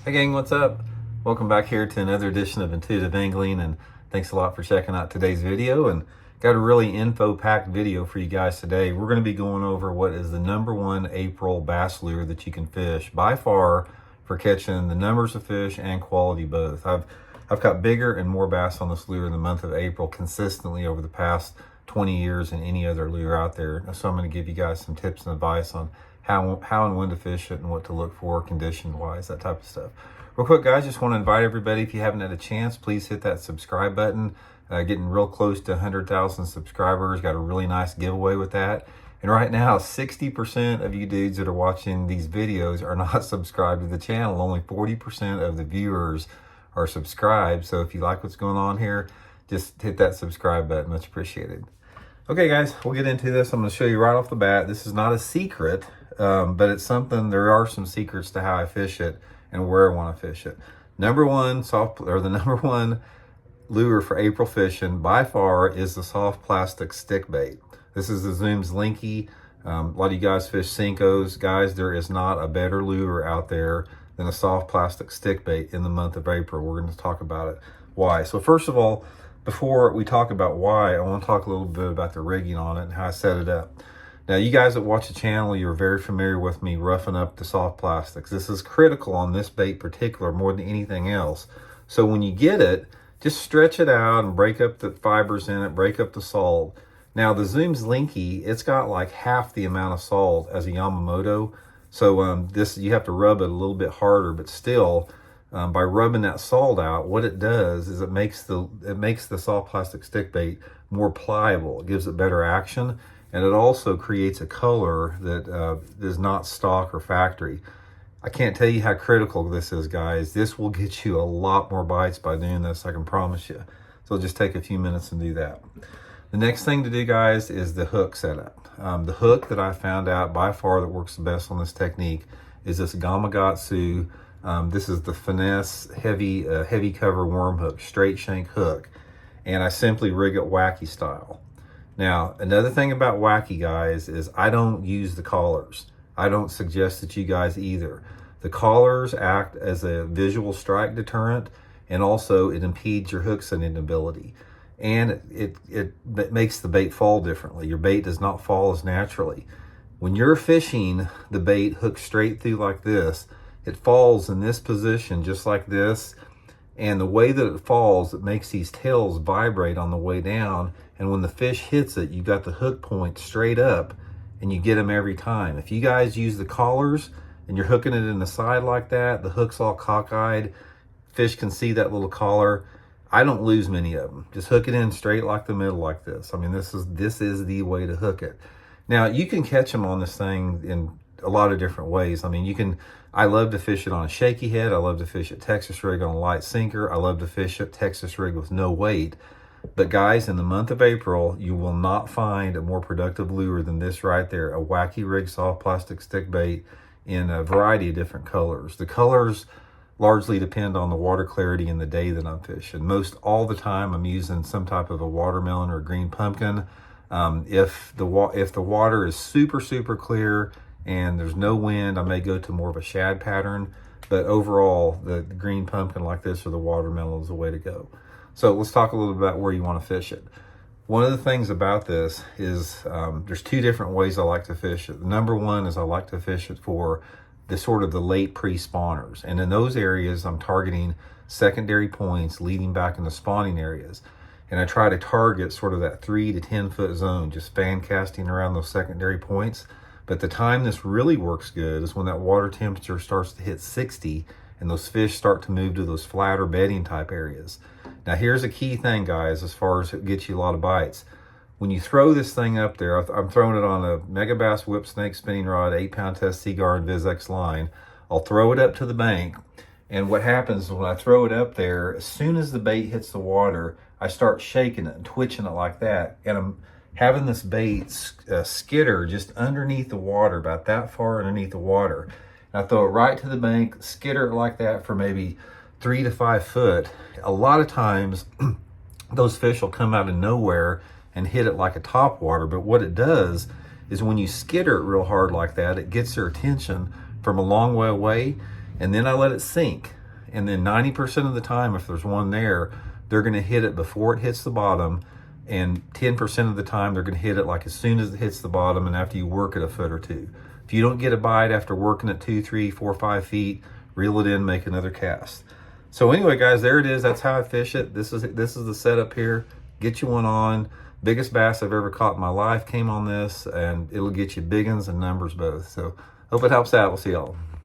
Hey gang, what's up? Welcome back here to another edition of Intuitive Angling, and thanks a lot for checking out today's video. And got a really info-packed video for you guys today. We're going to be going over what is the #1 April bass lure that you can fish by far for catching the numbers of fish and quality both. I've caught bigger and more bass on this lure in the month of April consistently over the past 20 years than any other lure out there. So I'm going to give you guys some tips and advice on how and when to fish it and what to look for condition wise, that type of stuff. Real quick guys, just want to invite everybody, if you haven't had a chance, please hit that subscribe button. Getting real close to 100,000 subscribers. Got a really nice giveaway with that. And right now 60% of you dudes that are watching these videos are not subscribed to the channel. Only 40% of the viewers are subscribed. So if you like what's going on here, just hit that subscribe button. Much appreciated. Okay guys, we'll get into this. I'm going to show you right off the bat. This is not a secret, but it's something. There are some secrets to how I fish it and where I want to fish it. The #1 lure for April fishing by far is the soft plastic stick bait. This is the Zoom Slinky. A lot of you guys fish Senkos. Guys, there is not a better lure out there than a soft plastic stick bait in the month of April. We're going to talk about it. Why? So first of all, before we talk about why, I want to talk a little bit about the rigging on it and how I set it up. Now, you guys that watch the channel, you're very familiar with me roughing up the soft plastics. This is critical on this bait particular more than anything else. So when you get it, just stretch it out and break up the fibers in it, break up the salt. Now, the Zoom Slinky, it's got like half the amount of salt as a Yamamoto. So this, you have to rub it a little bit harder, but still, by rubbing that salt out, what it does is it makes the soft plastic stick bait more pliable. It gives it better action, and it also creates a color that is not stock or factory. I can't tell you how critical this is, guys. This will get you a lot more bites by doing this, I can promise you. So just take a few minutes and do that. The next thing to do, guys, is the hook setup. The hook that I found out by far that works the best on this technique is this Gamakatsu. This is the Finesse heavy cover worm hook, straight shank hook. And I simply rig it wacky style. Now, another thing about wacky, guys, is I don't use the collars. I don't suggest that you guys either. The collars act as a visual strike deterrent, and also it impedes your hook setting ability. And it makes the bait fall differently. Your bait does not fall as naturally. When you're fishing the bait hooked straight through like this, it falls in this position just like this. And the way that it falls, it makes these tails vibrate on the way down. And when the fish hits it, you got the hook point straight up and you get them every time. If you guys use the collars and you're hooking it in the side like that, the hook's all cockeyed, fish can see that little collar. I don't lose many of them. Just hook it in straight like the middle like this. I mean, this is the way to hook it. Now, you can catch them on this thing in a lot of different ways. I mean, I love to fish it on a shaky head. I love to fish it Texas rig on a light sinker. I love to fish it Texas rig with no weight. But guys, in the month of April, you will not find a more productive lure than this right there, a wacky rig soft plastic stick bait in a variety of different colors. The colors largely depend on the water clarity and the day that I'm fishing. Most all the time, I'm using some type of a watermelon or a green pumpkin. If the water is super clear and there's no wind, I may go to more of a shad pattern. But overall, the green pumpkin like this or the watermelon is the way to go. So let's talk a little bit about where you want to fish it. One of the things about this is there's two different ways I like to fish it. #1 is I like to fish it for the sort of the late pre-spawners. And in those areas, I'm targeting secondary points leading back into spawning areas. And I try to target sort of that 3 to 10 foot zone, just fan casting around those secondary points. But the time this really works good is when that water temperature starts to hit 60 and those fish start to move to those flatter bedding type areas. Now here's a key thing, guys, as far as it gets you a lot of bites. When you throw this thing up there, I'm throwing it on a Megabass Whip Snake spinning rod, 8-pound test Seaguar and VizX line. I'll throw it up to the bank, and what happens when I throw it up there, as soon as the bait hits the water, I start shaking it and twitching it like that, and I'm having this bait skitter just underneath the water, about that far underneath the water. And I throw it right to the bank, skitter it like that for maybe 3 to 5 foot. A lot of times, those fish will come out of nowhere and hit it like a top water. But what it does is when you skitter it real hard like that, it gets their attention from a long way away. and then I let it sink. And then 90% of the time, if there's one there, they're going to hit it before it hits the bottom. And 10% of the time, they're going to hit it like as soon as it hits the bottom and after you work it a foot or two. If you don't get a bite after working it 2, 3, 4, 5 feet, reel it in, make another cast. So anyway, guys, there it is. That's how I fish it. This is the setup here. Get you one on. Biggest bass I've ever caught in my life came on this, and it'll get you big ones and numbers both. So hope it helps out. We'll see y'all.